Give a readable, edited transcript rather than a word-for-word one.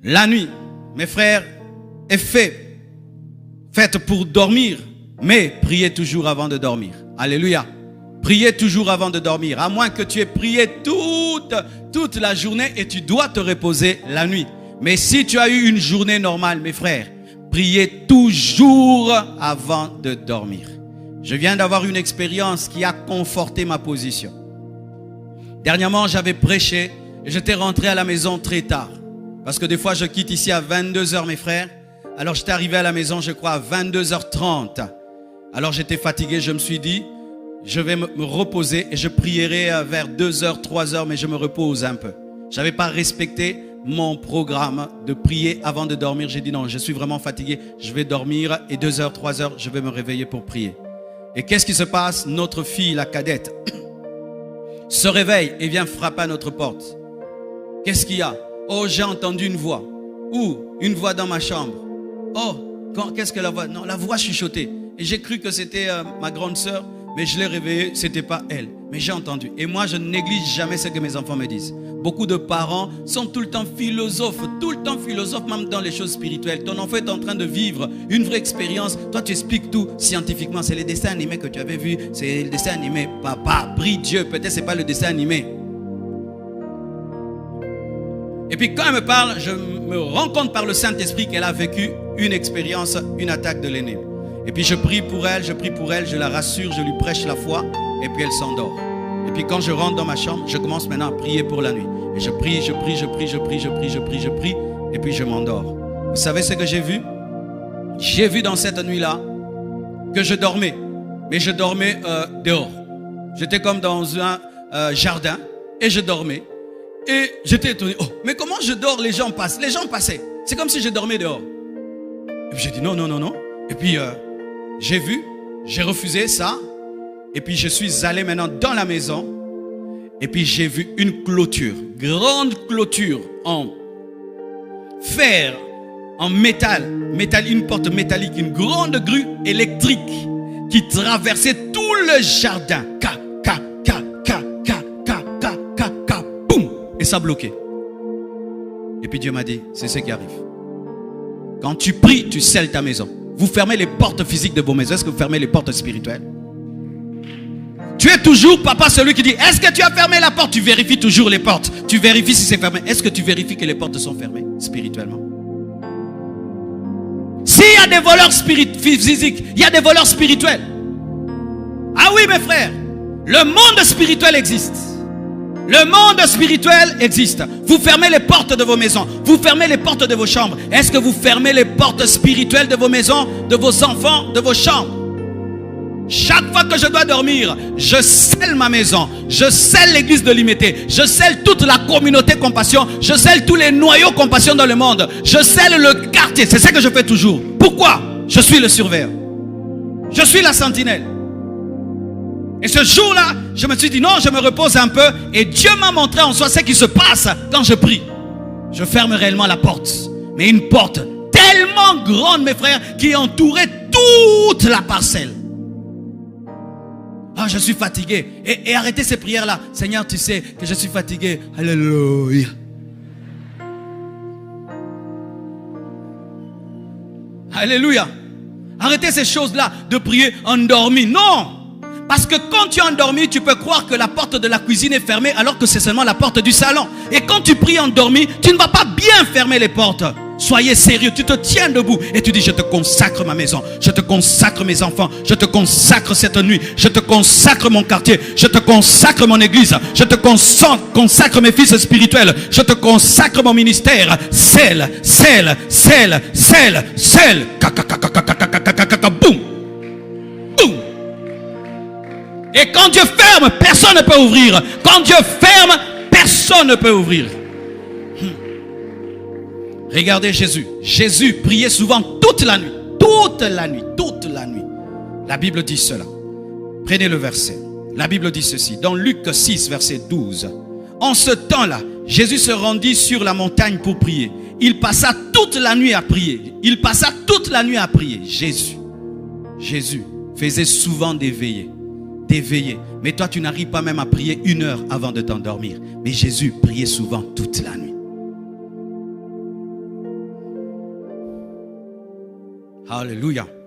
La nuit, mes frères, est faite pour dormir, mais priez toujours avant de dormir. Alléluia. Priez toujours avant de dormir, à moins que tu aies prié toute la journée et tu dois te reposer la nuit. Mais si tu as eu une journée normale, mes frères, priez toujours avant de dormir. Je viens d'avoir une expérience qui a conforté ma position. Dernièrement, j'avais prêché et j'étais rentré à la maison très tard. Parce que des fois, je quitte ici à 22h, mes frères. Alors, j'étais arrivé à la maison, je crois, à 22h30. Alors, j'étais fatigué, je me suis dit, je vais me reposer et je prierai vers 2h, 3h, mais je me repose un peu. Je n'avais pas respecté mon programme de prier avant de dormir. J'ai dit non, je suis vraiment fatigué, je vais dormir et 2h, 3h, je vais me réveiller pour prier. Et qu'est-ce qui se passe? Notre fille, la cadette, se réveille et vient frapper à notre porte. Qu'est-ce qu'il y a? Oh, j'ai entendu une voix. Où? Une voix dans ma chambre. Oh, qu'est-ce que la voix? Non, la voix chuchotait. Et j'ai cru que c'était ma grande sœur, mais je l'ai réveillée, c'était pas elle. Mais j'ai entendu. Et moi, je ne néglige jamais ce que mes enfants me disent. Beaucoup de parents sont tout le temps philosophes, même dans les choses spirituelles. Ton enfant est en train de vivre une vraie expérience. Toi, tu expliques tout scientifiquement. C'est les dessins animés que tu avais vus. C'est le dessin animé. Papa, prie Dieu. Peut-être c'est pas le dessin animé. Et puis quand elle me parle, je me rends compte par le Saint-Esprit qu'elle a vécu une expérience, une attaque de l'ennemi. Et puis je prie pour elle, je la rassure, je lui prêche la foi, et puis elle s'endort. Et puis quand je rentre dans ma chambre, je commence maintenant à prier pour la nuit. Et je prie, et puis je m'endors. Vous savez ce que j'ai vu? J'ai vu dans cette nuit-là que je dormais, mais je dormais dehors. J'étais comme dans un jardin, et je dormais. Et j'étais étonné. Oh, mais comment je dors? Les gens passent. Les gens passaient. C'est comme si je dormais dehors. Et puis j'ai dit non. Et puis j'ai vu, j'ai refusé ça. Et puis je suis allé maintenant dans la maison. Et puis j'ai vu une clôture, grande clôture en fer, en métal, une porte métallique, une grande grue électrique qui traversait tout le jardin. Et ça bloquait. Et puis Dieu m'a dit, c'est ce qui arrive. Quand tu pries, tu scelles ta maison. Vous fermez les portes physiques de vos maisons. Est-ce que vous fermez les portes spirituelles? Tu es toujours, papa, celui qui dit, est-ce que tu as fermé la porte? Tu vérifies toujours les portes. Tu vérifies si c'est fermé. Est-ce que tu vérifies que les portes sont fermées spirituellement? S'il y a des voleurs physiques, il y a des voleurs spirituels. Ah oui, mes frères, le monde spirituel existe. Le monde spirituel existe. Vous fermez les portes de vos maisons. Vous fermez les portes de vos chambres. Est-ce que vous fermez les portes spirituelles de vos maisons, de vos enfants, de vos chambres? Chaque fois que je dois dormir, je scelle ma maison. Je scelle l'église de l'Imité. Je scelle toute la communauté compassion. Je scelle tous les noyaux compassion dans le monde. Je scelle le quartier. C'est ça que je fais toujours. Pourquoi? Je suis le surveillant. Je suis la sentinelle. Et ce jour-là, je me suis dit non, je me repose un peu. Et Dieu m'a montré en soi ce qui se passe quand je prie. Je ferme réellement la porte. Mais une porte tellement grande, mes frères, qui entourait toute la parcelle. Ah, je suis fatigué. Et arrêtez ces prières-là. Seigneur, tu sais que je suis fatigué. Alléluia. Alléluia. Arrêtez ces choses-là de prier endormi. Non. Parce que quand tu es endormi, tu peux croire que la porte de la cuisine est fermée alors que c'est seulement la porte du salon. Et quand tu pries endormi, tu ne vas pas bien fermer les portes. Soyez sérieux, tu te tiens debout et tu dis je te consacre ma maison, je te consacre mes enfants, je te consacre cette nuit, je te consacre mon quartier, je te consacre mon église, je te consacre mes fils spirituels, je te consacre mon ministère. Scelle. Boum. Boum. Et quand Dieu ferme, personne ne peut ouvrir. Quand Dieu ferme, personne ne peut ouvrir. Regardez Jésus. Jésus priait souvent toute la nuit. Toute la nuit. Toute la nuit. La Bible dit cela. Prenez le verset. La Bible dit ceci. Dans Luc 6, verset 12. En ce temps-là, Jésus se rendit sur la montagne pour prier. Il passa toute la nuit à prier. Il passa toute la nuit à prier. Jésus faisait souvent des veillées. Mais toi, tu n'arrives pas même à prier 1 heure avant de t'endormir. Mais Jésus priait souvent toute la nuit. Alléluia.